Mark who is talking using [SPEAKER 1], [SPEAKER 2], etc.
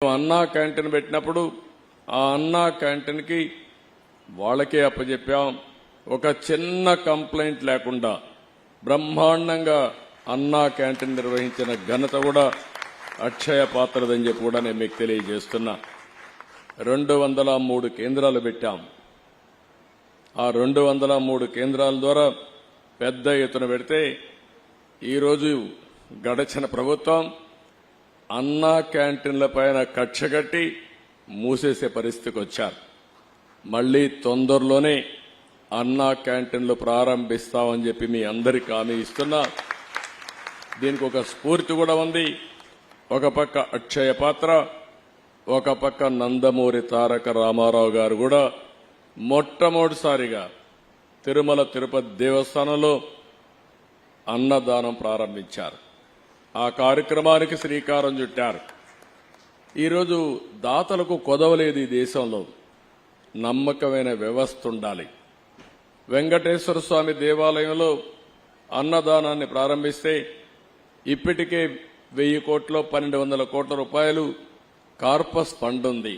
[SPEAKER 1] అన్నా క్యాంటీన్ పెట్టినప్పుడు ఆ అన్నా క్యాంటీన్కి వాళ్ళకే అప్పచెప్పాం. ఒక చిన్న కంప్లైంట్ లేకుండా బ్రహ్మాండంగా అన్నా క్యాంటీన్ నిర్వహించిన ఘనత కూడా అక్షయ పాత్రదని చెప్పి కూడా నేను మీకు తెలియజేస్తున్నా. 203 కేంద్రాలు పెట్టాం. ఆ 203 కేంద్రాల ద్వారా పెద్ద ఎత్తున పెడితే ఈరోజు గడచిన ప్రభుత్వం అన్నా క్యాంటీన్ల పైన కక్షగట్టి మూసేసే పరిస్థితికి వచ్చారు. మళ్లీ తొందరలోనే అన్నా క్యాంటీన్లు ప్రారంభిస్తామని చెప్పి మీ అందరికీ హామీ ఇస్తున్నా. దీనికి ఒక స్ఫూర్తి కూడా ఉంది. ఒక పక్క అక్షయ పాత్ర, ఒక పక్క నందమూరి తారక రామారావు గారు కూడా మొట్టమొదటిసారిగా తిరుమల తిరుపతి దేవస్థానంలో అన్నదానం ప్రారంభించారు. ఆ కార్యక్రమానికి శ్రీకారం చుట్టారు. ఈరోజు దాతలకు కొదవలేదు. ఈ దేశంలో నమ్మకమైన వ్యవస్థ ఉండాలి. వెంకటేశ్వర స్వామి దేవాలయంలో అన్నదానాన్ని ప్రారంభిస్తే ఇప్పటికే 1000 కోట్లు 1200 కోట్ల రూపాయలు కార్పస్ ఫండ్ ఉంది.